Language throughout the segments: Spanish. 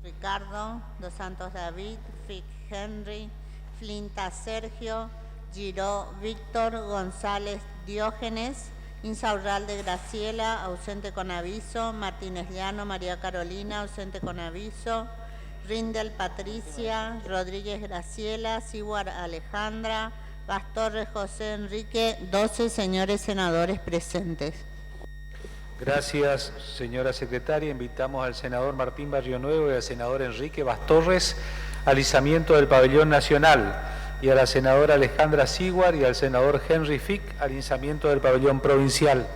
Ricardo, Dos Santos David, Fick Henry, Flinta Sergio, Giró Víctor, González Diógenes, Insaurralde Graciela, ausente con aviso, Martínez Llano María Carolina, ausente con aviso, Rindel Patricia, Rodríguez Graciela, Siguar Alejandra, Bastorres José Enrique, 12 señores senadores presentes. Gracias, señora secretaria. Invitamos al senador Martín Barrionuevo y al senador Enrique Bastorres al izamiento del pabellón nacional, y a la senadora Alejandra Siguar y al senador Henry Fick al izamiento del pabellón provincial.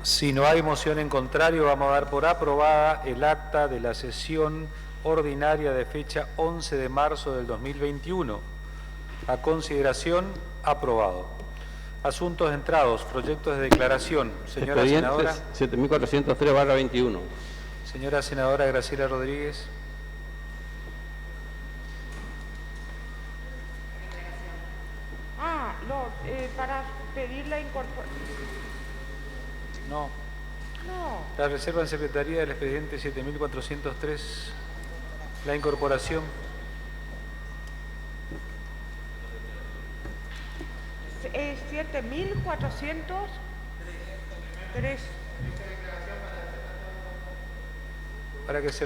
Si no hay moción en contrario, vamos a dar por aprobada el acta de la sesión ordinaria de fecha 11 de marzo del 2021. A consideración, aprobado. Asuntos entrados, proyectos de declaración. Señora senadora. 7403/21. Señora senadora Graciela Rodríguez. Para pedir la incorporación. No. La reserva en secretaría del expediente 7403, la incorporación. Es 7403. Para que se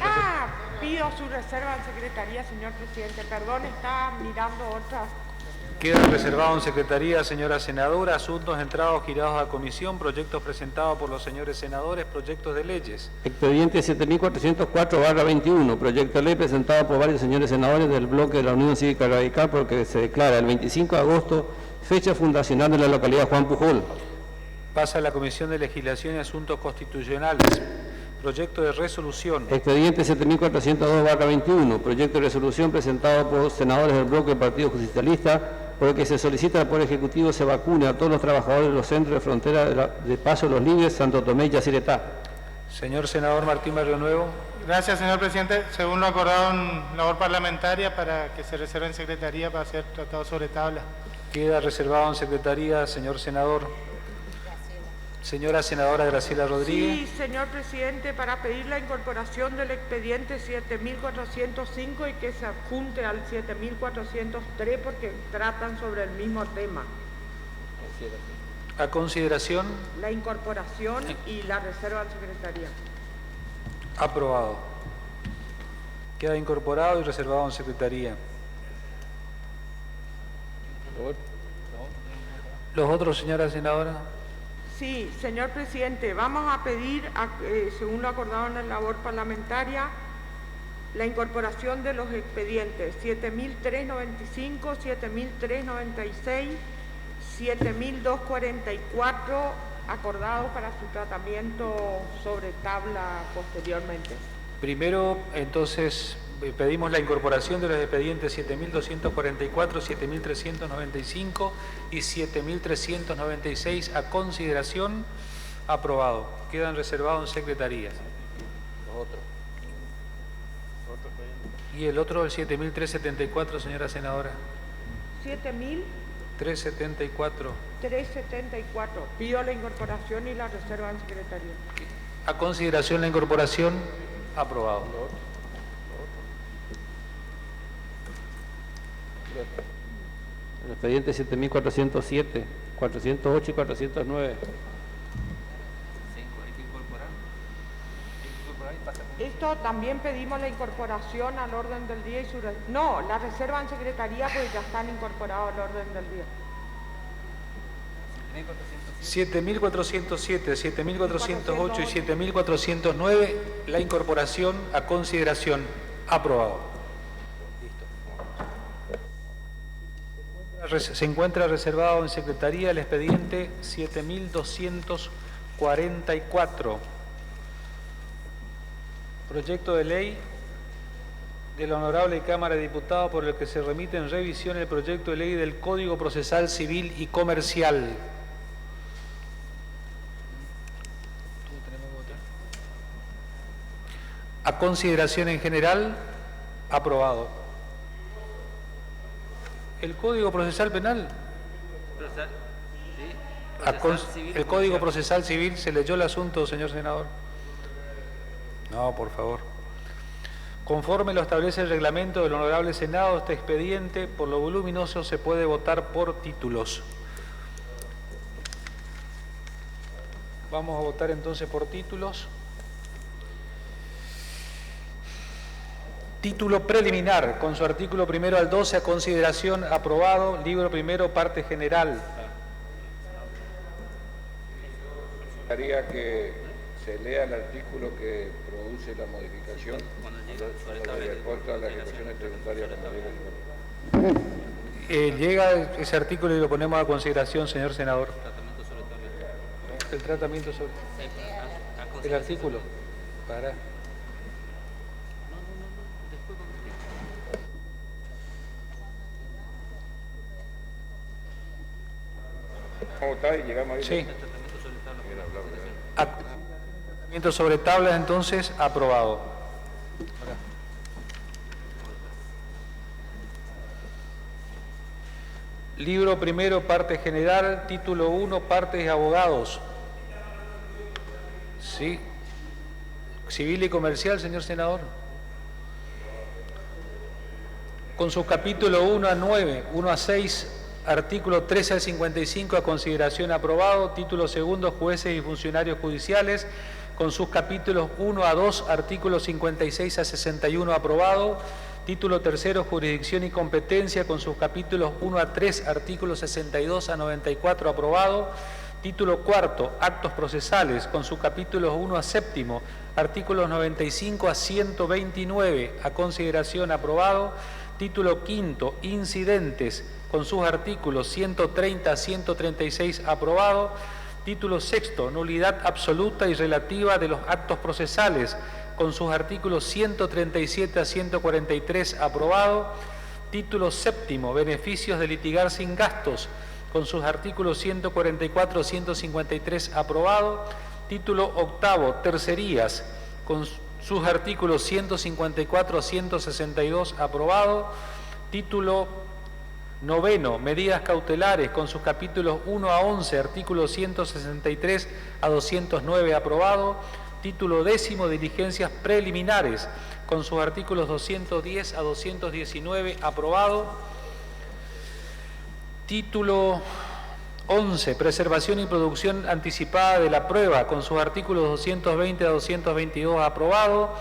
pido su reserva en secretaría, señor presidente. Perdón, está mirando otras. Queda reservado en secretaría, señora senadora, asuntos entrados girados a comisión, proyectos presentados por los señores senadores, proyectos de leyes. Expediente 7404/21, proyecto de ley presentado por varios señores senadores del bloque de la Unión Cívica Radical, porque se declara el 25 de agosto fecha fundacional de la localidad Juan Pujol. Pasa a la Comisión de Legislación y Asuntos Constitucionales. Proyecto de resolución. Expediente 7402/21, proyecto de resolución presentado por senadores del bloque del Partido Justicialista, por el que se solicita al Poder Ejecutivo se vacune a todos los trabajadores de los centros de frontera de Paso Los Libres, Santo Tomé y Yacyretá. Señor senador Martín Barrionuevo. Gracias, señor presidente. Según lo acordado en labor parlamentaria, para que se reserve en secretaría para ser tratado sobre tabla. Queda reservado en secretaría, señor senador. Señora senadora Graciela Rodríguez. Sí, señor presidente, para pedir la incorporación del expediente 7405 y que se adjunte al 7403 porque tratan sobre el mismo tema. A consideración. La incorporación y la reserva en secretaría. Aprobado. Queda incorporado y reservado en secretaría. ¿Los otros, señora senadora? Sí, señor presidente, vamos a pedir, según lo acordado en la labor parlamentaria, la incorporación de los expedientes 7395, 7396, 7244, acordados para su tratamiento sobre tabla posteriormente. Primero, entonces, pedimos la incorporación de los expedientes 7244, 7395 y 7396 a consideración. Aprobado. Quedan reservados en secretarías. Y el otro, el 7374, señora senadora. 7374. Pido la incorporación y la reserva en secretaría. A consideración la incorporación. Aprobado. El expediente 7407, 408 y 409. Esto también pedimos la incorporación al orden del día y su... No, la reserva en secretaría porque ya están incorporados al orden del día. 7407, 7408 y 7409, la incorporación a consideración. Aprobado. Listo. se encuentra reservado en Secretaría el expediente 7244. Proyecto de ley de la Honorable Cámara de Diputados por el que se remite en revisión el proyecto de ley del Código Procesal Civil y Comercial. A consideración en general, aprobado. El Código Procesal Penal. El Código Procesal Civil, ¿se leyó el asunto, señor senador? No, por favor. Conforme lo establece el reglamento del Honorable Senado, este expediente, por lo voluminoso, se puede votar por títulos. Vamos a votar entonces por títulos. Título preliminar, con su artículo 1 al 12, a consideración, aprobado. Libro primero, parte general. Haría que se lea el artículo que produce la modificación de acuerdo a las ejecuciones tributarias. Llega ese artículo y lo ponemos a consideración, señor senador. El tratamiento sobre el artículo. Para. ¿Cómo está? Y llegamos ahí. Sí. Tratamiento sobre tablas, entonces, aprobado. Libro primero, parte general, título 1, partes de abogados. Sí. Civil y comercial, señor senador. Con sus capítulos 1 a 9, 1 a 6, artículo 13 al 55, a consideración aprobado. Título segundo, jueces y funcionarios judiciales, con sus capítulos 1 a 2, artículos 56 a 61, aprobado. Título tercero, jurisdicción y competencia, con sus capítulos 1 a 3, artículos 62 a 94, aprobado. Título cuarto, actos procesales, con sus capítulos 1 a 7, artículos 95 a 129, a consideración aprobado. Título quinto, incidentes, con sus artículos 130 a 136, aprobado. Título sexto, nulidad absoluta y relativa de los actos procesales, con sus artículos 137 a 143, aprobado. Título séptimo, beneficios de litigar sin gastos, con sus artículos 144 a 153, aprobado. Título octavo, tercerías, con sus artículos 154 a 162, aprobado. Título noveno, medidas cautelares, con sus capítulos 1 a 11, artículos 163 a 209, aprobado. Título décimo, diligencias preliminares, con sus artículos 210 a 219, aprobado. Título 11, preservación y producción anticipada de la prueba, con sus artículos 220 a 222, aprobado.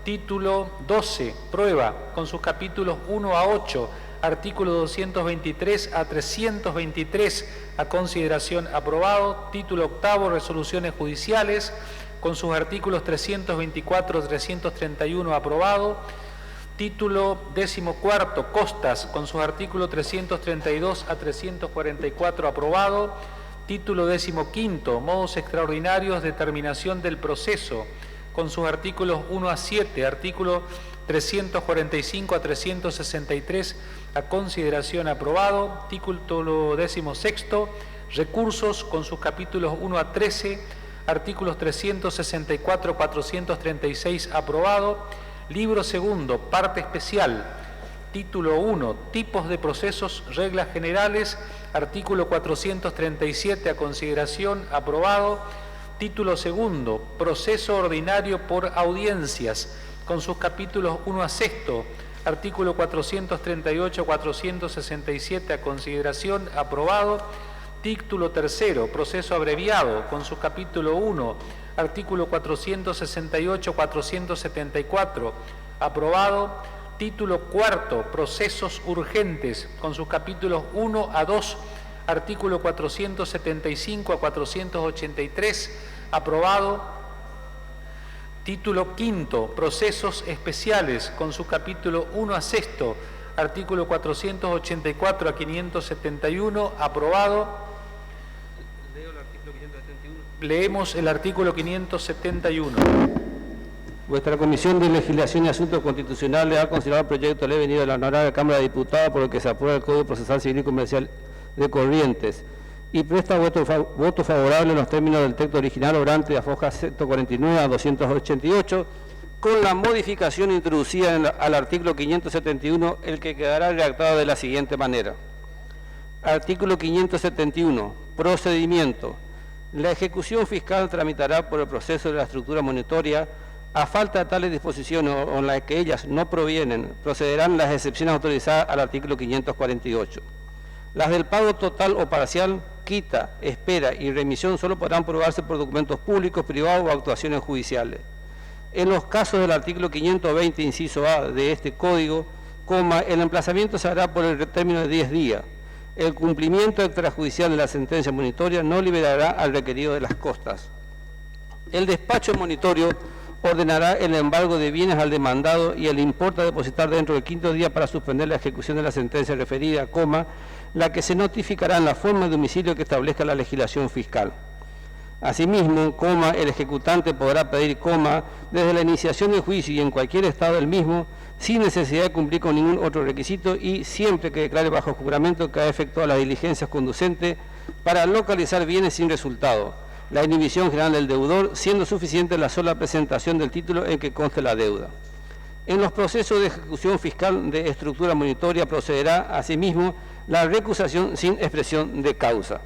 Título 12, prueba, con sus capítulos 1 a 8, artículos 223 a 323, a consideración aprobado. Título octavo, resoluciones judiciales, con sus artículos 324 a 331, aprobado. Título decimocuarto, costas, con sus artículos 332 a 344, aprobado. Título decimoquinto, modos extraordinarios de terminación del proceso, con sus artículos 1 a 7, artículo 345 a 363, a consideración aprobado. Título decimosexto, recursos, con sus capítulos 1 a 13, artículos 364 a 436, aprobado. Libro segundo, parte especial, título 1, tipos de procesos, reglas generales, artículo 437, a consideración aprobado. Título segundo, proceso ordinario por audiencias, con sus capítulos 1 a 6, artículo 438 a 467, a consideración aprobado. Título tercero, proceso abreviado, con su capítulo 1, artículo 468 a 474, aprobado. Título cuarto, procesos urgentes, con sus capítulos 1 a 2, artículo 475 a 483, aprobado. Título quinto, procesos especiales, con su capítulo 1 a 6, Artículo 484 a 571, aprobado. Leo el artículo 571. Leemos el artículo 571. Vuestra Comisión de Legislación y Asuntos Constitucionales ha considerado el proyecto de ley venido de la Honorable Cámara de Diputados por el que se aprueba el Código Procesal Civil y Comercial de Corrientes y presta voto favorable en los términos del texto original obrante de hojas 149 a 288, con la modificación introducida al artículo 571, el que quedará redactado de la siguiente manera. Artículo 571. Procedimiento. La ejecución fiscal tramitará por el proceso de la estructura monetaria. A falta de tales disposiciones o en las que ellas no provienen, procederán las excepciones autorizadas al artículo 548. Las del pago total o parcial, quita, espera y remisión solo podrán probarse por documentos públicos, privados o actuaciones judiciales. En los casos del artículo 520, inciso A de este Código, el emplazamiento se hará por el término de 10 días. El cumplimiento extrajudicial de la sentencia monitoria no liberará al requerido de las costas. El despacho monitorio ordenará el embargo de bienes al demandado y el importe a depositar dentro del 5º día para suspender la ejecución de la sentencia referida, la que se notificará en la forma de domicilio que establezca la legislación fiscal. Asimismo, el ejecutante podrá pedir, desde la iniciación del juicio y en cualquier estado del mismo, sin necesidad de cumplir con ningún otro requisito y siempre que declare bajo juramento que ha efectuado las diligencias conducentes para localizar bienes sin resultado. La inhibición general del deudor, siendo suficiente la sola presentación del título en que conste la deuda. En los procesos de ejecución fiscal de estructura monitoria procederá, asimismo, la recusación sin expresión de causa.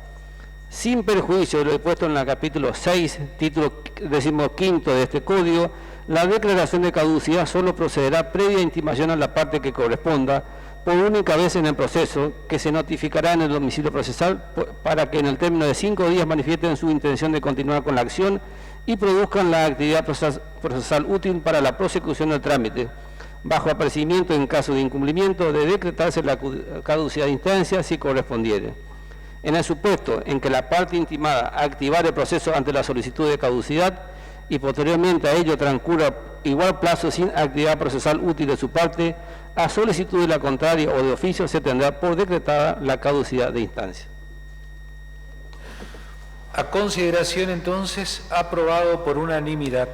Sin perjuicio de lo expuesto en el capítulo 6, título 15 de este Código, la declaración de caducidad solo procederá previa intimación a la parte que corresponda, por única vez en el proceso, que se notificará en el domicilio procesal para que en el término de 5 días manifiesten su intención de continuar con la acción y produzcan la actividad procesal útil para la prosecución del trámite, bajo apercibimiento en caso de incumplimiento de decretarse la caducidad de instancia si correspondiere. En el supuesto en que la parte intimada activare el proceso ante la solicitud de caducidad y posteriormente a ello transcurra igual plazo sin actividad procesal útil de su parte, a solicitud de la contraria o de oficio se tendrá por decretada la caducidad de instancia. A consideración entonces, aprobado por unanimidad.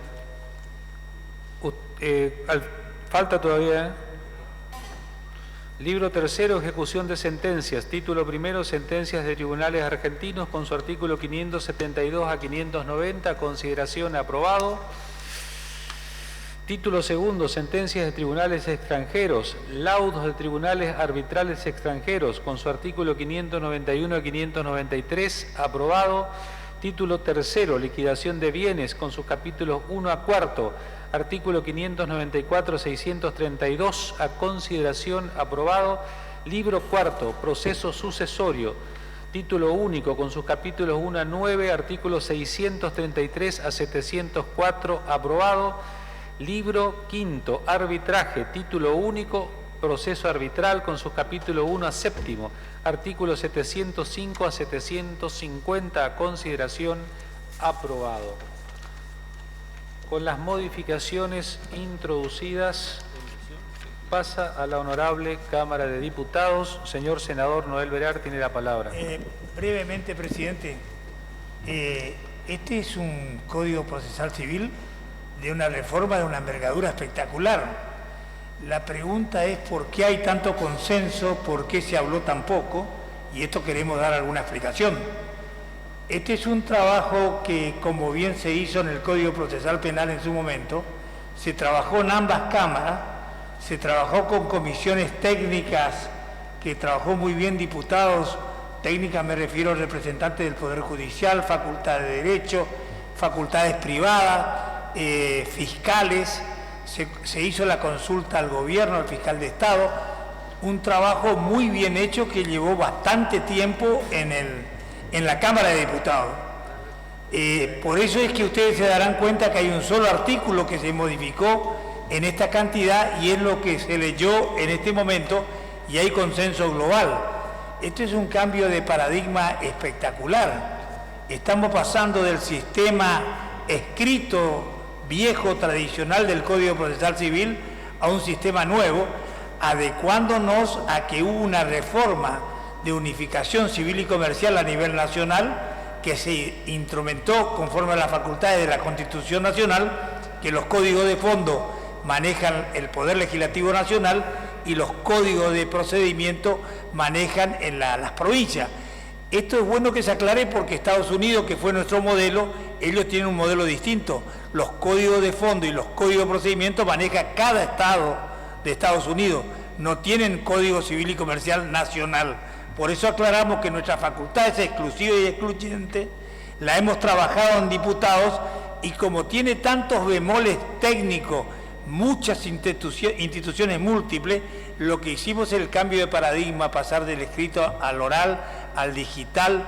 Falta todavía. Libro tercero, ejecución de sentencias. Título primero, sentencias de tribunales argentinos con su artículo 572 a 590. Consideración, aprobado. Título segundo, sentencias de tribunales extranjeros, laudos de tribunales arbitrales extranjeros, con su artículo 591 a 593, aprobado. Título tercero, liquidación de bienes, con sus capítulos 1 a 4, artículo 594 a 632, a consideración, aprobado. Libro cuarto, proceso sucesorio, título único, con sus capítulos 1 a 9, artículos 633 a 704, aprobado. Libro quinto, arbitraje, título único, proceso arbitral, con sus capítulos 1 a 7, artículos 705 a 750, a consideración, aprobado. Con las modificaciones introducidas, pasa a la Honorable Cámara de Diputados. Señor Senador Noel Verar tiene la palabra. Brevemente, presidente, este es un Código Procesal Civil de una reforma de una envergadura espectacular. La pregunta es por qué hay tanto consenso, por qué se habló tan poco, y esto queremos dar alguna explicación. Este es un trabajo que, como bien se hizo en el Código Procesal Penal en su momento, se trabajó en ambas cámaras, se trabajó con comisiones técnicas que trabajó muy bien diputados, técnicas me refiero a representantes del Poder Judicial, Facultad de Derecho, facultades privadas, fiscales, se hizo la consulta al gobierno, al fiscal de Estado, un trabajo muy bien hecho que llevó bastante tiempo en la Cámara de Diputados. Por eso es que ustedes se darán cuenta que hay un solo artículo que se modificó en esta cantidad y es lo que se leyó en este momento y hay consenso global. Esto es un cambio de paradigma espectacular. Estamos pasando del sistema escrito viejo, tradicional del Código Procesal Civil a un sistema nuevo, adecuándonos a que hubo una reforma de unificación civil y comercial a nivel nacional que se instrumentó conforme a las facultades de la Constitución Nacional, que los códigos de fondo manejan el Poder Legislativo Nacional y los códigos de procedimiento manejan en las provincias. Esto es bueno que se aclare porque Estados Unidos, que fue nuestro modelo, ellos tienen un modelo distinto. Los códigos de fondo y los códigos de procedimiento maneja cada estado de Estados Unidos, no tienen código civil y comercial nacional. Por eso aclaramos que nuestra facultad es exclusiva y excluyente, la hemos trabajado en diputados y como tiene tantos bemoles técnicos, muchas instituciones múltiples, lo que hicimos es el cambio de paradigma, pasar del escrito al oral, al digital.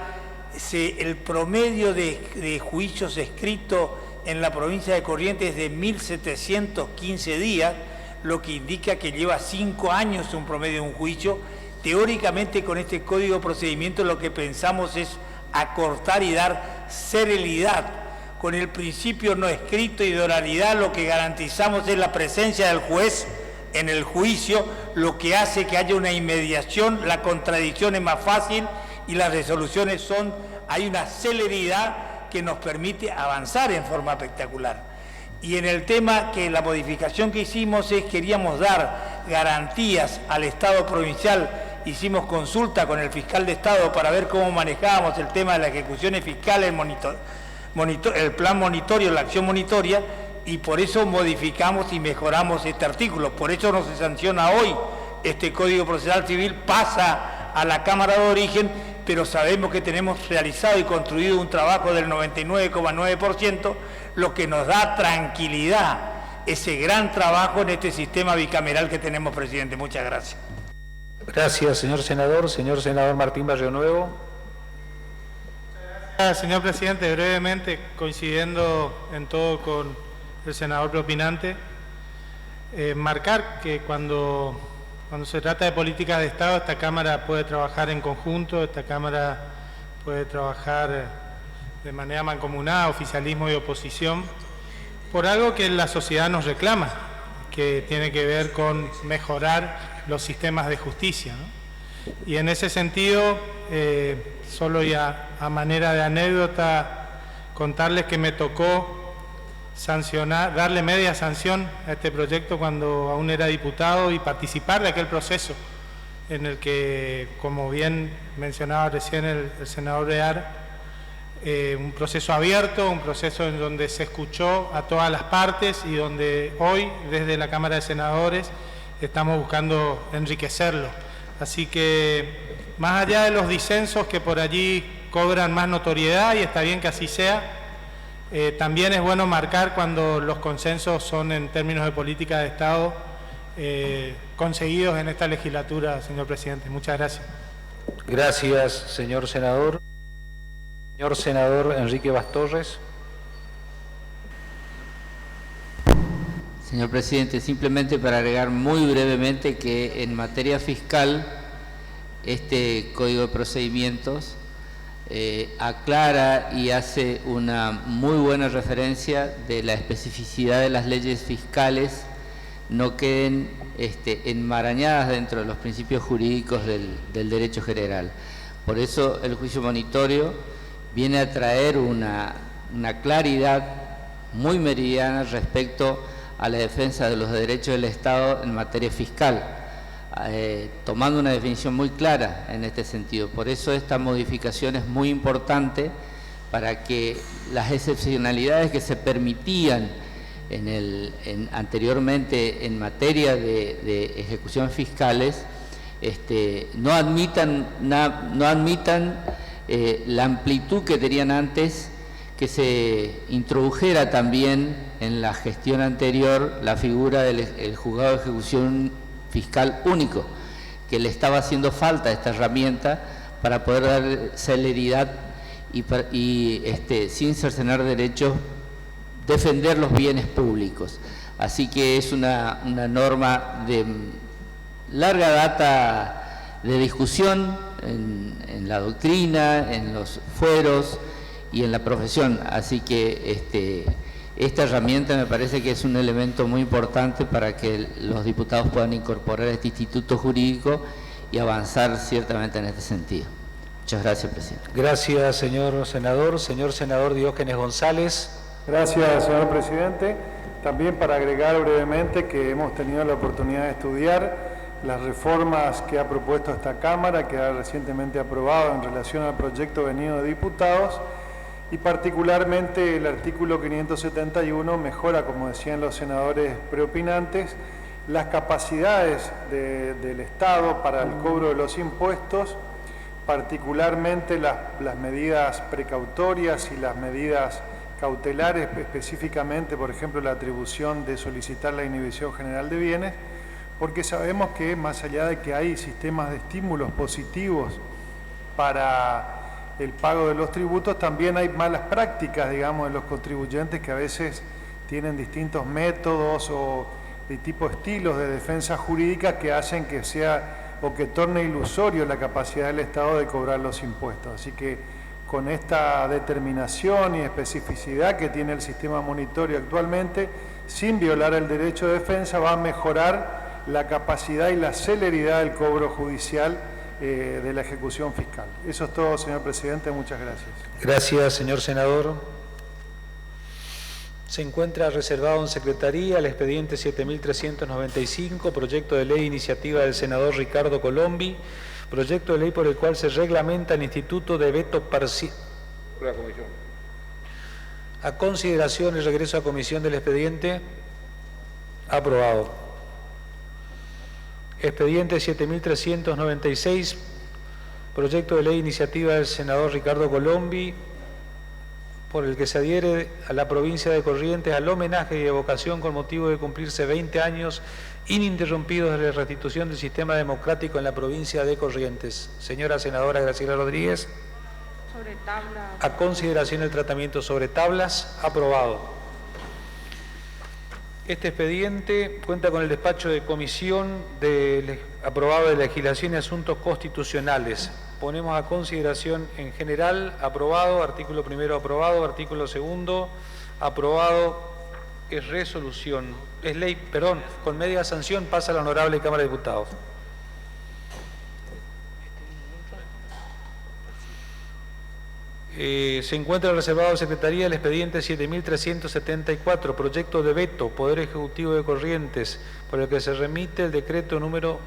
El promedio de juicios escritos en la provincia de Corrientes es de 1.715 días, lo que indica que lleva 5 años un promedio de un juicio. Teóricamente, con este código de procedimiento lo que pensamos es acortar y dar celeridad. Con el principio no escrito y de oralidad lo que garantizamos es la presencia del juez en el juicio, lo que hace que haya una inmediación, la contradicción es más fácil y las resoluciones hay una celeridad que nos permite avanzar en forma espectacular. Y en el tema que la modificación que hicimos queríamos dar garantías al Estado provincial. Hicimos consulta con el fiscal de Estado para ver cómo manejábamos el tema de las ejecuciones fiscales, el plan monitorio, la acción monitoria, y por eso modificamos y mejoramos este artículo. Por eso no se sanciona hoy este Código Procesal Civil, pasa a la Cámara de Origen, pero sabemos que tenemos realizado y construido un trabajo del 99,9%, lo que nos da tranquilidad, ese gran trabajo en este sistema bicameral que tenemos, presidente. Muchas gracias. Gracias, señor senador. Señor senador Martín Barrionuevo. Gracias, señor presidente. Brevemente, coincidiendo en todo con el senador propinante, marcar que cuando se trata de políticas de Estado, esta Cámara puede trabajar en conjunto, esta Cámara puede trabajar de manera mancomunada, oficialismo y oposición, por algo que la sociedad nos reclama, que tiene que ver con mejorar los sistemas de justicia, ¿no? Y en ese sentido, solo ya a manera de anécdota, contarles que me tocó darle media sanción a este proyecto cuando aún era diputado y participar de aquel proceso en el que, como bien mencionaba recién el senador Rear, un proceso abierto, un proceso en donde se escuchó a todas las partes y donde hoy, desde la Cámara de Senadores, estamos buscando enriquecerlo. Así que, más allá de los disensos que por allí cobran más notoriedad, y está bien que así sea, también es bueno marcar cuando los consensos son en términos de política de Estado conseguidos en esta legislatura, señor presidente. Muchas gracias. Gracias, señor senador. Señor senador Enrique Bastorres. Señor presidente, simplemente para agregar muy brevemente que en materia fiscal este Código de Procedimientos aclara y hace una muy buena referencia de la especificidad de las leyes fiscales, no queden enmarañadas dentro de los principios jurídicos del derecho general. Por eso el juicio monitorio viene a traer una claridad muy meridiana respecto a la defensa de los derechos del Estado en materia fiscal, tomando una definición muy clara en este sentido. Por eso esta modificación es muy importante para que las excepcionalidades que se permitían anteriormente en materia de ejecuciones fiscales no admitan la amplitud que tenían antes, que se introdujera también en la gestión anterior la figura del juzgado de ejecución fiscal único, que le estaba haciendo falta esta herramienta para poder dar celeridad y sin cercenar derechos, defender los bienes públicos. Así que es una norma de larga data de discusión en la doctrina, en los fueros y en la profesión. Así que Esta herramienta me parece que es un elemento muy importante para que los diputados puedan incorporar este instituto jurídico y avanzar ciertamente en este sentido. Muchas gracias, presidente. Gracias, señor senador. Señor senador Diógenes González. Gracias, señor presidente. También para agregar brevemente que hemos tenido la oportunidad de estudiar las reformas que ha propuesto esta Cámara, que ha recientemente aprobado en relación al proyecto venido de diputados, y particularmente el artículo 571 mejora, como decían los senadores preopinantes, las capacidades del Estado para el cobro de los impuestos, particularmente las medidas precautorias y las medidas cautelares, específicamente, por ejemplo, la atribución de solicitar la inhibición general de bienes, porque sabemos que más allá de que hay sistemas de estímulos positivos para el pago de los tributos, también hay malas prácticas, digamos, de los contribuyentes que a veces tienen distintos métodos o de tipo estilos de defensa jurídica que hacen que sea o que torne ilusorio la capacidad del Estado de cobrar los impuestos. Así que con esta determinación y especificidad que tiene el sistema monitorio actualmente, sin violar el derecho de defensa, va a mejorar la capacidad y la celeridad del cobro judicial de la ejecución fiscal. Eso es todo, señor presidente. Muchas gracias. Gracias, señor senador. Se encuentra reservado en Secretaría el expediente 7395, proyecto de ley iniciativa del senador Ricardo Colombi, proyecto de ley por el cual se reglamenta el Instituto de Veto Parcial. La comisión. A consideración y regreso a comisión del expediente. Aprobado. Expediente 7396, proyecto de ley iniciativa del senador Ricardo Colombi, por el que se adhiere a la provincia de Corrientes al homenaje y evocación con motivo de cumplirse 20 años ininterrumpidos de la restitución del sistema democrático en la provincia de Corrientes. Señora senadora Graciela Rodríguez. Sobre tabla. A consideración el tratamiento sobre tablas. Aprobado. Este expediente cuenta con el despacho de comisión aprobado de legislación y asuntos constitucionales. Ponemos a consideración en general, aprobado, artículo primero aprobado, artículo segundo aprobado, es resolución, es ley, perdón, con media sanción pasa a la Honorable Cámara de Diputados. Se encuentra reservado en Secretaría el expediente 7374, proyecto de veto, Poder Ejecutivo de Corrientes, por el que se remite el decreto número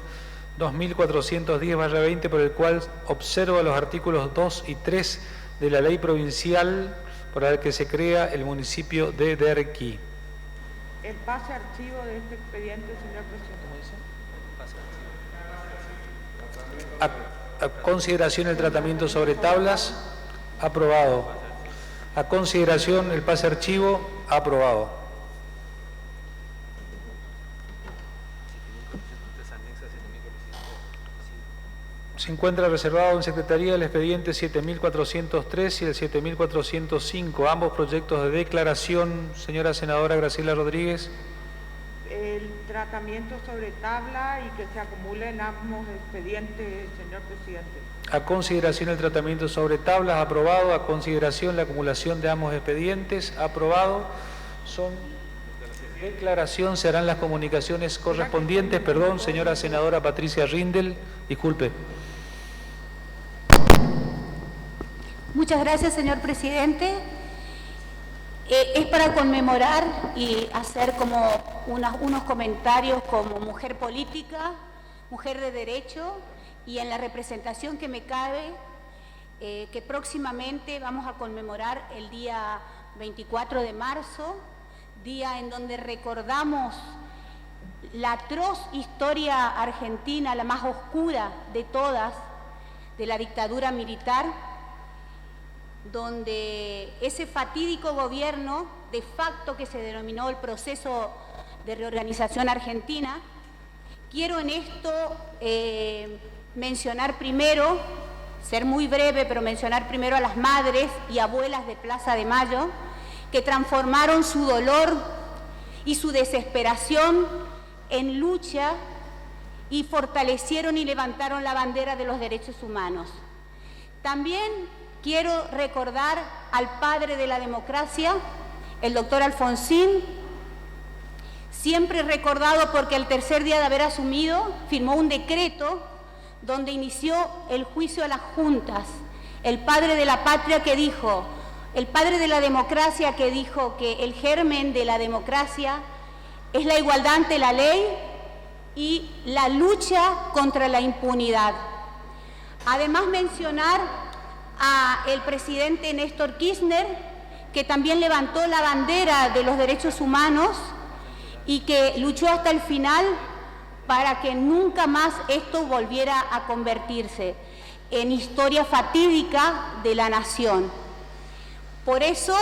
2410/20, por el cual observa los artículos 2 y 3 de la ley provincial por el que se crea el municipio de Derqui. El pase archivo de este expediente, señor presidente. A consideración el tratamiento sobre tablas. Aprobado. A consideración el pase archivo. Aprobado. Se encuentra reservado en Secretaría el expediente 7403 y el 7405, ambos proyectos de declaración. Señora senadora Graciela Rodríguez. El tratamiento sobre tabla y que se acumulen ambos expedientes, señor presidente. A consideración el tratamiento sobre tablas, aprobado. A consideración la acumulación de ambos expedientes, aprobado. Son declaración, se harán las comunicaciones correspondientes. Perdón, señora senadora Patricia Rindel, disculpe. Muchas gracias, señor presidente. Es para conmemorar y hacer como unos comentarios como mujer política, mujer de derecho, y en la representación que me cabe, que próximamente vamos a conmemorar el día 24 de marzo, día en donde recordamos la atroz historia argentina, la más oscura de todas, de la dictadura militar, donde ese fatídico gobierno de facto que se denominó el proceso de reorganización argentina. Quiero en esto mencionar primero, ser muy breve, pero mencionar primero a las madres y abuelas de Plaza de Mayo, que transformaron su dolor y su desesperación en lucha y fortalecieron y levantaron la bandera de los derechos humanos. También quiero recordar al padre de la democracia, el doctor Alfonsín, siempre recordado porque el tercer día de haber asumido firmó un decreto donde inició el juicio a las juntas, el padre de la patria que dijo, el padre de la democracia que dijo que el germen de la democracia es la igualdad ante la ley y la lucha contra la impunidad. Además, mencionar al presidente Néstor Kirchner, que también levantó la bandera de los derechos humanos y que luchó hasta el final para que nunca más esto volviera a convertirse en historia fatídica de la nación. Por eso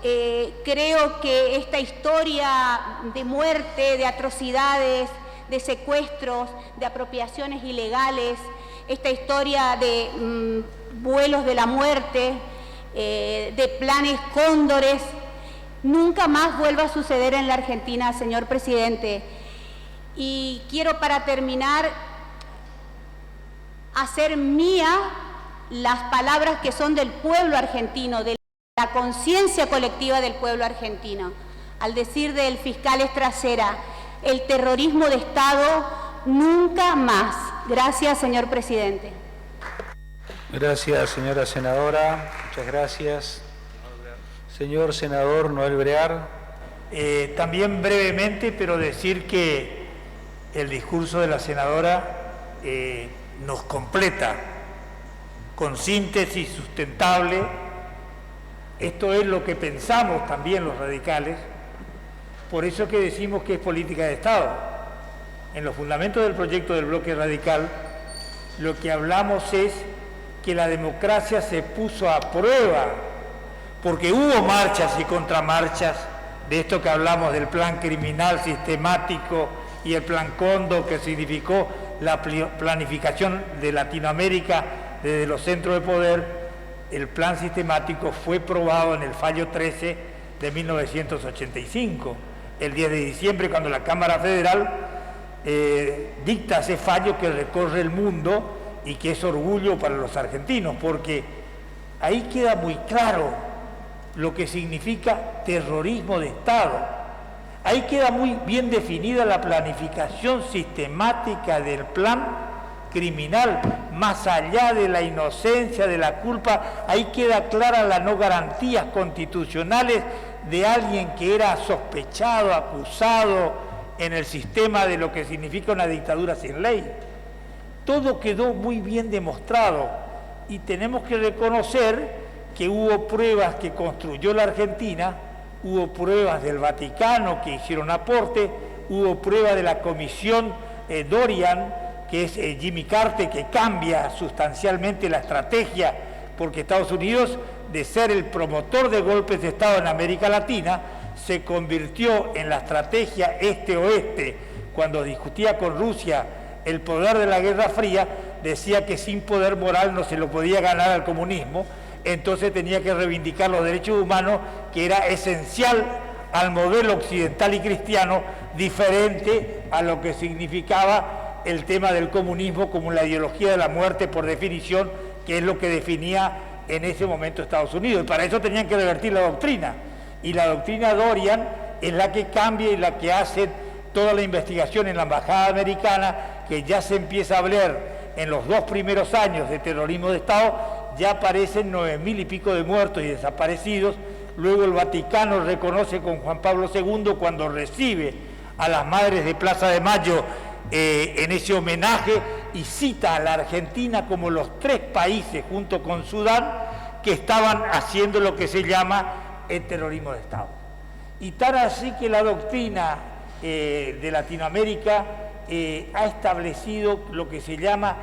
creo que esta historia de muerte, de atrocidades, de secuestros, de apropiaciones ilegales, esta historia de vuelos de la muerte, de planes cóndores, nunca más vuelva a suceder en la Argentina, señor presidente. Y quiero, para terminar, hacer mía las palabras que son del pueblo argentino, de la conciencia colectiva del pueblo argentino, al decir del fiscal Estracera: el terrorismo de Estado nunca más. Gracias, señor presidente. Gracias, señora senadora. Muchas gracias. Señor senador Noel Brear. También brevemente, pero decir que el discurso de la senadora nos completa con síntesis sustentable. Esto es lo que pensamos también los radicales, por eso que decimos que es política de Estado. En los fundamentos del proyecto del bloque radical, lo que hablamos es que la democracia se puso a prueba, porque hubo marchas y contramarchas de esto que hablamos del plan criminal sistemático y el plan Cóndor, que significó la planificación de Latinoamérica desde los centros de poder. El plan sistemático fue probado en el fallo 13 de 1985, el 10 de diciembre, cuando la Cámara Federal dicta ese fallo que recorre el mundo y que es orgullo para los argentinos, porque ahí queda muy claro lo que significa terrorismo de Estado. Ahí queda muy bien definida la planificación sistemática del plan criminal, más allá de la inocencia, de la culpa. Ahí queda clara las no garantías constitucionales de alguien que era sospechado, acusado en el sistema de lo que significa una dictadura sin ley. Todo quedó muy bien demostrado y tenemos que reconocer que hubo pruebas que construyó la Argentina, hubo pruebas del Vaticano que hicieron aporte, hubo pruebas de la Comisión Dorian, que es Jimmy Carter, que cambia sustancialmente la estrategia, porque Estados Unidos, de ser el promotor de golpes de Estado en América Latina, se convirtió en la estrategia este-oeste. Cuando discutía con Rusia el poder de la Guerra Fría, decía que sin poder moral no se lo podía ganar al comunismo, entonces tenía que reivindicar los derechos humanos, que era esencial al modelo occidental y cristiano, diferente a lo que significaba el tema del comunismo como la ideología de la muerte por definición, que es lo que definía en ese momento Estados Unidos. Y para eso tenían que revertir la doctrina. Y la doctrina Dorian es la que cambia y la que hace toda la investigación en la Embajada Americana, que ya se empieza a hablar en los 2 primeros años de terrorismo de Estado, ya aparecen 9.000 y pico de muertos y desaparecidos. Luego el Vaticano reconoce con Juan Pablo II, cuando recibe a las madres de Plaza de Mayo en ese homenaje, y cita a la Argentina como los 3 países, junto con Sudán, que estaban haciendo lo que se llama el terrorismo de Estado. Y tan así que la doctrina de Latinoamérica ha establecido lo que se llama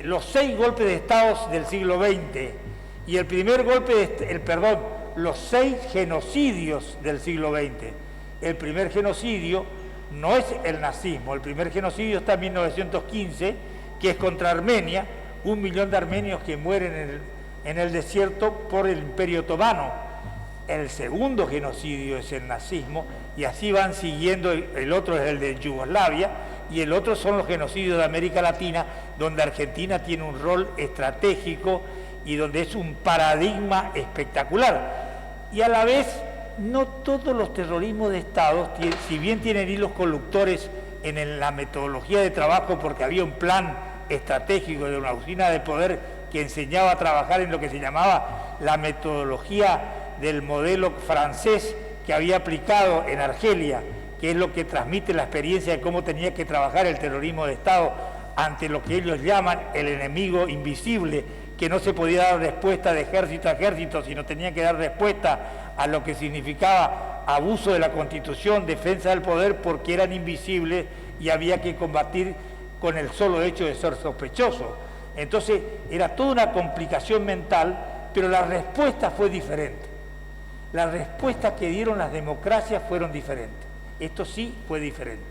los 6 golpes de Estado del siglo XX, y el primer golpe, los 6 genocidios del siglo XX. El primer genocidio no es el nazismo, el primer genocidio está en 1915, que es contra Armenia, 1 millón de armenios que mueren en el desierto por el Imperio Otomano. El segundo genocidio es el nazismo, y así van siguiendo. El otro es el de Yugoslavia, y el otro son los genocidios de América Latina, donde Argentina tiene un rol estratégico y donde es un paradigma espectacular. Y a la vez no todos los terrorismos de Estado, si bien tienen hilos conductores en la metodología de trabajo, porque había un plan estratégico de una usina de poder que enseñaba a trabajar en lo que se llamaba la metodología del modelo francés que había aplicado en Argelia, que es lo que transmite la experiencia de cómo tenía que trabajar el terrorismo de Estado ante lo que ellos llaman el enemigo invisible, que no se podía dar respuesta de ejército a ejército, sino tenía que dar respuesta a lo que significaba abuso de la Constitución, defensa del poder, porque eran invisibles y había que combatir con el solo hecho de ser sospechoso. Entonces era toda una complicación mental, pero la respuesta fue diferente. Las respuestas que dieron las democracias fueron diferentes. Esto sí fue diferente.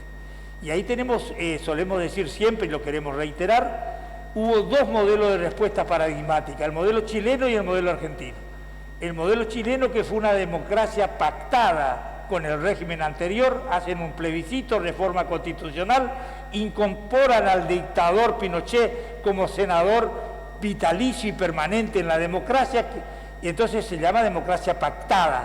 Y ahí tenemos, solemos decir siempre, y lo queremos reiterar, hubo dos modelos de respuesta paradigmática, el modelo chileno y el modelo argentino. El modelo chileno, que fue una democracia pactada con el régimen anterior, hacen un plebiscito, reforma constitucional, incorporan al dictador Pinochet como senador vitalicio y permanente en la democracia, y entonces se llama democracia pactada,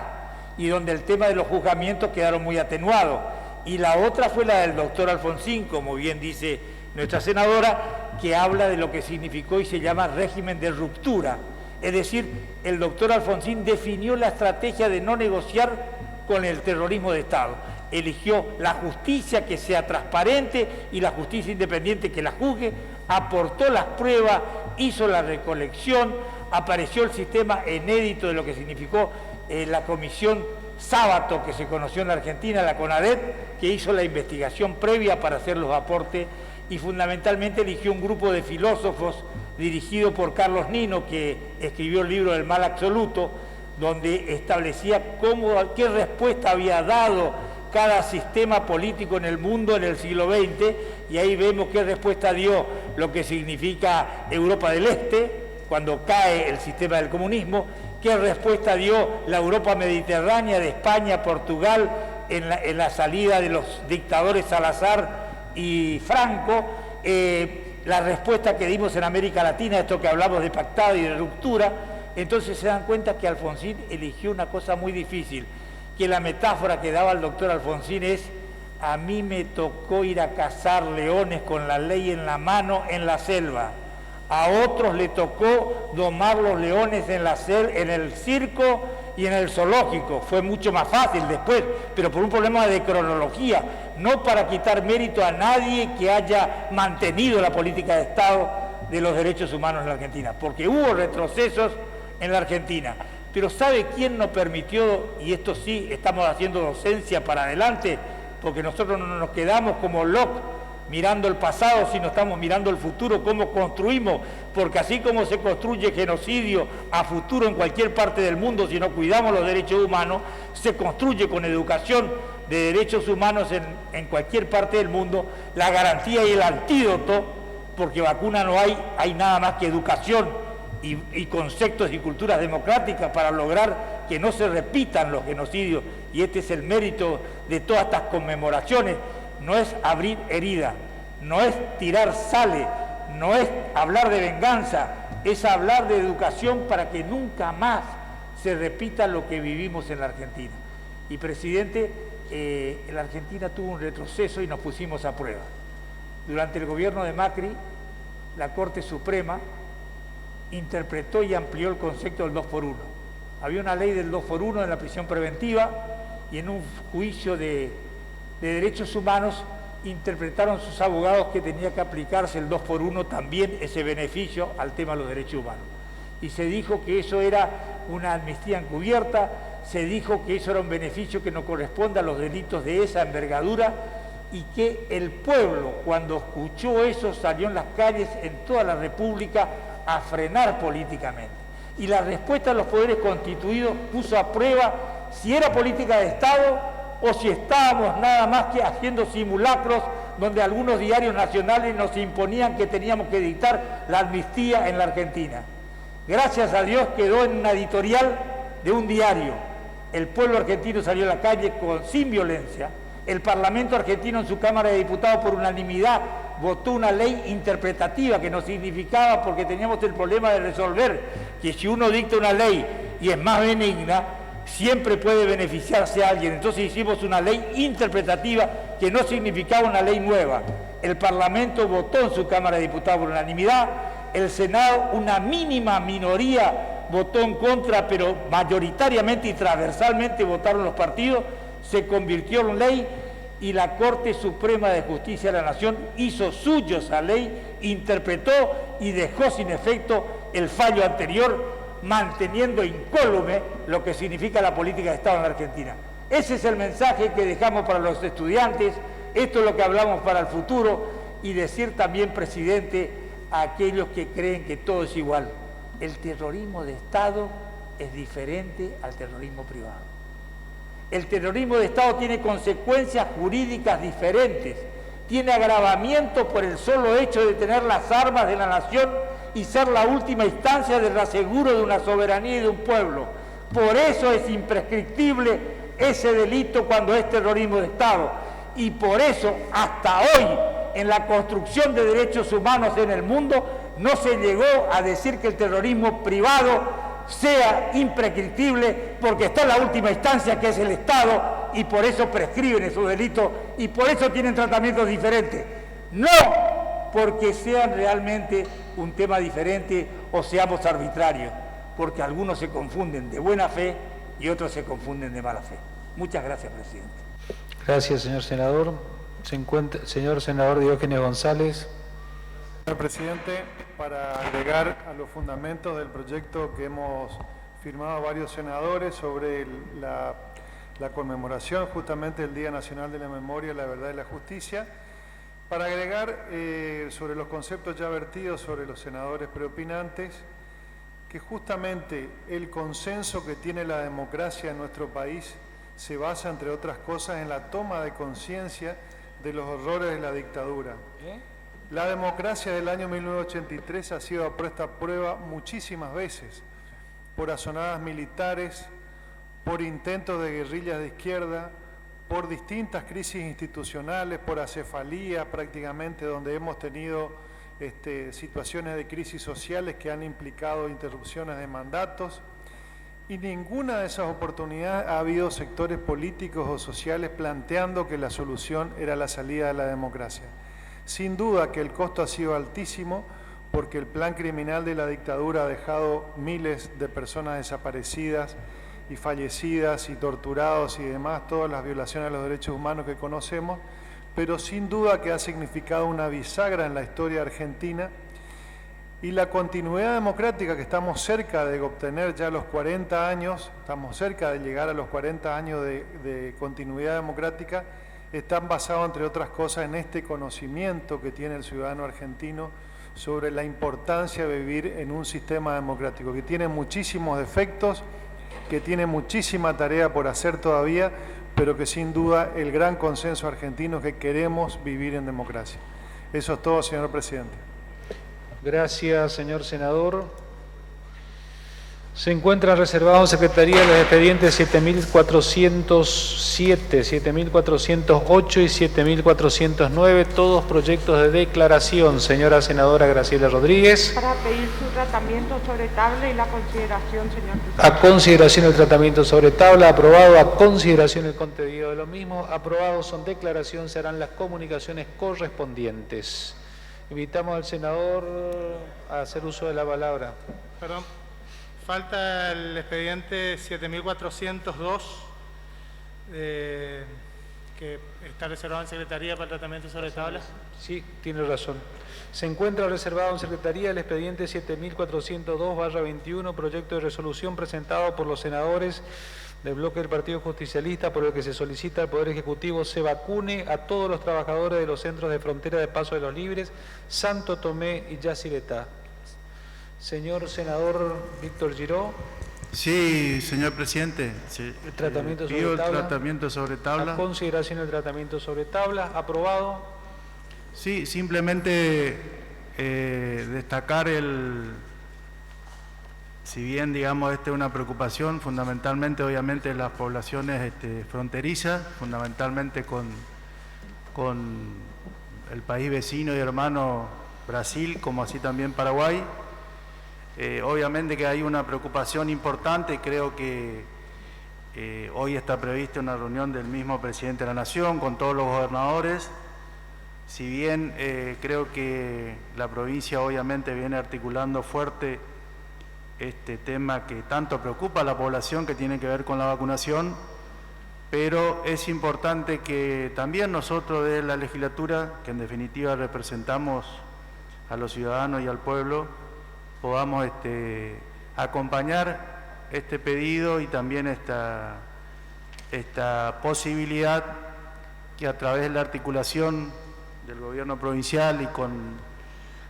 y donde el tema de los juzgamientos quedaron muy atenuados. Y la otra fue la del doctor Alfonsín, como bien dice nuestra senadora, que habla de lo que significó y se llama régimen de ruptura. Es decir, el doctor Alfonsín definió la estrategia de no negociar con el terrorismo de Estado. Eligió la justicia que sea transparente y la justicia independiente que la juzgue, aportó las pruebas, hizo la recolección, apareció el sistema inédito de lo que significó la comisión Sábato, que se conoció en la Argentina, la CONADET, que hizo la investigación previa para hacer los aportes, y fundamentalmente eligió un grupo de filósofos dirigido por Carlos Nino, que escribió el libro del mal absoluto, donde establecía qué respuesta había dado cada sistema político en el mundo en el siglo XX, y ahí vemos qué respuesta dio lo que significa Europa del Este, cuando cae el sistema del comunismo, qué respuesta dio la Europa mediterránea de España, Portugal, en la salida de los dictadores Salazar y Franco, la respuesta que dimos en América Latina, esto que hablamos de pactado y de ruptura. Entonces se dan cuenta que Alfonsín eligió una cosa muy difícil, que la metáfora que daba el doctor Alfonsín es: a mí me tocó ir a cazar leones con la ley en la mano en la selva. A otros le tocó domar los leones en el circo y en el zoológico. Fue mucho más fácil después, pero por un problema de cronología, no para quitar mérito a nadie que haya mantenido la política de Estado de los derechos humanos en la Argentina, porque hubo retrocesos en la Argentina. Pero ¿sabe quién nos permitió? Y esto sí, estamos haciendo docencia para adelante, porque nosotros no nos quedamos como Locke mirando el pasado, sino estamos mirando el futuro, cómo construimos, porque así como se construye genocidio a futuro en cualquier parte del mundo, si no cuidamos los derechos humanos, se construye con educación de derechos humanos en cualquier parte del mundo, la garantía y el antídoto, porque vacuna no hay nada más que educación y conceptos y culturas democráticas para lograr que no se repitan los genocidios, y este es el mérito de todas estas conmemoraciones. No es abrir herida, no es tirar sales, no es hablar de venganza, es hablar de educación para que nunca más se repita lo que vivimos en la Argentina. Y presidente, la Argentina tuvo un retroceso y nos pusimos a prueba. Durante el gobierno de Macri, la Corte Suprema interpretó y amplió el concepto del 2x1. Había una ley del 2x1 en la prisión preventiva, y en un juicio de derechos humanos interpretaron sus abogados que tenía que aplicarse el 2x1 también, ese beneficio al tema de los derechos humanos. Y se dijo que eso era una amnistía encubierta, se dijo que eso era un beneficio que no corresponde a los delitos de esa envergadura, y que el pueblo, cuando escuchó eso, salió en las calles en toda la República a frenar políticamente. Y la respuesta de los poderes constituidos puso a prueba si era política de Estado o si estábamos nada más que haciendo simulacros donde algunos diarios nacionales nos imponían que teníamos que dictar la amnistía en la Argentina. Gracias a Dios quedó en una editorial de un diario. El pueblo argentino salió a la calle sin violencia. El Parlamento argentino en su Cámara de Diputados por unanimidad votó una ley interpretativa que no significaba, porque teníamos el problema de resolver que si uno dicta una ley y es más benigna, siempre puede beneficiarse a alguien. Entonces hicimos una ley interpretativa que no significaba una ley nueva. El Parlamento votó en su Cámara de Diputados por unanimidad, el Senado, una mínima minoría votó en contra, pero mayoritariamente y transversalmente votaron los partidos, se convirtió en ley y la Corte Suprema de Justicia de la Nación hizo suyo esa ley, interpretó y dejó sin efecto el fallo anterior, manteniendo incólume lo que significa la política de Estado en la Argentina. Ese es el mensaje que dejamos para los estudiantes, esto es lo que hablamos para el futuro, y decir también, presidente, a aquellos que creen que todo es igual, el terrorismo de Estado es diferente al terrorismo privado. El terrorismo de Estado tiene consecuencias jurídicas diferentes, tiene agravamiento por el solo hecho de tener las armas de la nación y ser la última instancia del aseguro de una soberanía y de un pueblo. Por eso es imprescriptible ese delito cuando es terrorismo de Estado. Y por eso, hasta hoy, en la construcción de derechos humanos en el mundo, no se llegó a decir que el terrorismo privado sea imprescriptible, porque está en la última instancia, que es el Estado, y por eso prescriben esos delitos, y por eso tienen tratamientos diferentes. No porque sean realmente un tema diferente o seamos arbitrarios, porque algunos se confunden de buena fe y otros se confunden de mala fe. Muchas gracias, presidente. Gracias, señor senador. Señor senador Diógenes González. Señor presidente, para agregar a los fundamentos del proyecto que hemos firmado varios senadores sobre la conmemoración justamente del Día Nacional de la Memoria, la Verdad y la Justicia, para agregar sobre los conceptos ya vertidos sobre los senadores preopinantes, que justamente el consenso que tiene la democracia en nuestro país se basa, entre otras cosas, en la toma de conciencia de los horrores de la dictadura. La democracia del año 1983 ha sido puesta a prueba muchísimas veces por azonadas militares, por intentos de guerrillas de izquierda, por distintas crisis institucionales, por acefalía prácticamente, donde hemos tenido situaciones de crisis sociales que han implicado interrupciones de mandatos, y ninguna de esas oportunidades ha habido sectores políticos o sociales planteando que la solución era la salida de la democracia. Sin duda que el costo ha sido altísimo, porque el plan criminal de la dictadura ha dejado miles de personas desaparecidas y fallecidas y torturados y demás, todas las violaciones a los derechos humanos que conocemos, pero sin duda que ha significado una bisagra en la historia argentina, y la continuidad democrática que estamos cerca de obtener ya a los 40 años, estamos cerca de llegar a los 40 años de continuidad democrática, están basados, entre otras cosas, en este conocimiento que tiene el ciudadano argentino sobre la importancia de vivir en un sistema democrático, que tiene muchísimos defectos, que tiene muchísima tarea por hacer todavía, pero que sin duda el gran consenso argentino es que queremos vivir en democracia. Eso es todo, señor presidente. Gracias, señor senador. Se encuentran reservados en Secretaría los expedientes 7407, 7408 y 7409, todos proyectos de declaración. Señora senadora Graciela Rodríguez. Para pedir su tratamiento sobre tabla y la consideración, señor presidente. A consideración el tratamiento sobre tabla, aprobado. A consideración el contenido de lo mismo, aprobado. Son declaración, se harán las comunicaciones correspondientes. Invitamos al senador a hacer uso de la palabra. Perdón. Falta el expediente 7402, que está reservado en Secretaría para el tratamiento sobre tabla. Sí, tiene razón. Se encuentra reservado en Secretaría el expediente 7402/21, proyecto de resolución presentado por los senadores del bloque del Partido Justicialista, por el que se solicita al Poder Ejecutivo se vacune a todos los trabajadores de los centros de frontera de Paso de los Libres, Santo Tomé y Yacyretá. Señor senador Víctor Giró. Sí, señor presidente. El tratamiento sobre pido tabla. el tratamiento sobre tabla. A consideración el tratamiento sobre tabla. Aprobado. Sí, simplemente destacar si bien, digamos, esta es una preocupación, fundamentalmente, obviamente, las poblaciones fronterizas, fundamentalmente con el país vecino y hermano Brasil, como así también Paraguay. Obviamente que hay una preocupación importante, creo que Hoy está prevista una reunión del mismo presidente de la Nación con todos los gobernadores. Si bien creo que la provincia obviamente viene articulando fuerte este tema que tanto preocupa a la población, que tiene que ver con la vacunación, pero es importante que también nosotros de la legislatura, que en definitiva representamos a los ciudadanos y al pueblo, podamos acompañar este pedido y también esta posibilidad que a través de la articulación del gobierno provincial y con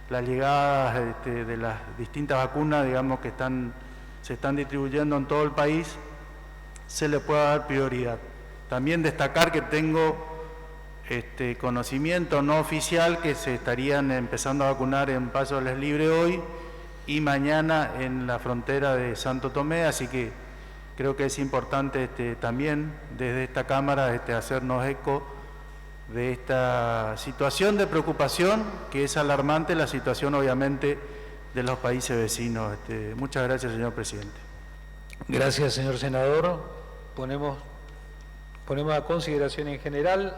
las llegadas de las distintas vacunas, digamos, que se están distribuyendo en todo el país, se le pueda dar prioridad. También destacar que tengo conocimiento no oficial que se estarían empezando a vacunar en Paso de las Libres hoy y mañana en la frontera de Santo Tomé, así que creo que es importante también desde esta Cámara hacernos eco de esta situación de preocupación, que es alarmante la situación obviamente de los países vecinos. Muchas gracias, señor presidente. Gracias, señor senador. Ponemos a consideración en general.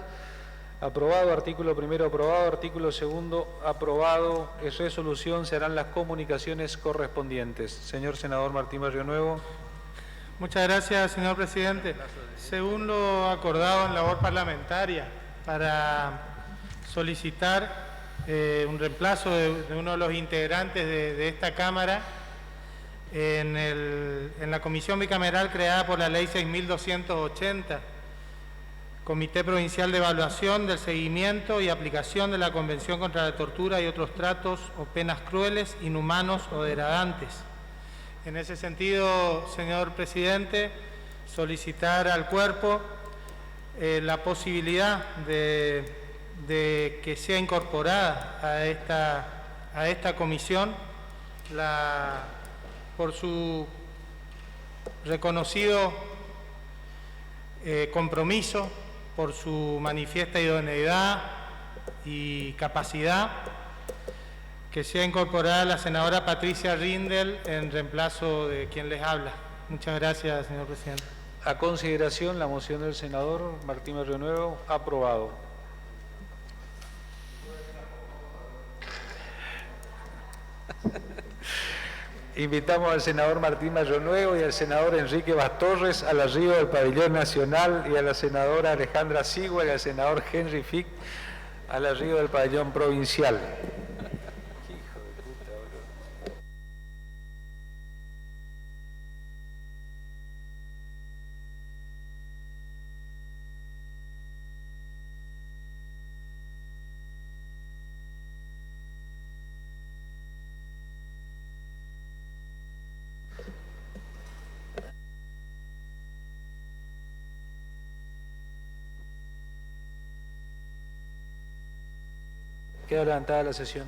Aprobado, artículo primero aprobado, artículo segundo aprobado. Es resolución, se harán las comunicaciones correspondientes. Señor senador Martín Barrio Nuevo. Muchas gracias, señor presidente. Según lo acordado en labor parlamentaria, para solicitar un reemplazo de uno de los integrantes de esta Cámara en la comisión bicameral creada por la Ley 6.280, Comité Provincial de Evaluación del Seguimiento y Aplicación de la Convención contra la Tortura y otros tratos o penas crueles, inhumanos o degradantes. En ese sentido, señor presidente, solicitar al cuerpo la posibilidad de que sea incorporada a esta comisión por su reconocido compromiso, por su manifiesta idoneidad y capacidad, que sea incorporada la senadora Patricia Rindel en reemplazo de quien les habla. Muchas gracias, señor presidente. A consideración la moción del senador Martín Barrio Nuevo. Aprobado. Invitamos al senador Martín Barrio Nuevo y al senador Enrique Bastorres al arribo del pabellón nacional y a la senadora Alejandra Sigua y al senador Henry Fick al arribo del pabellón provincial. Queda levantada la sesión.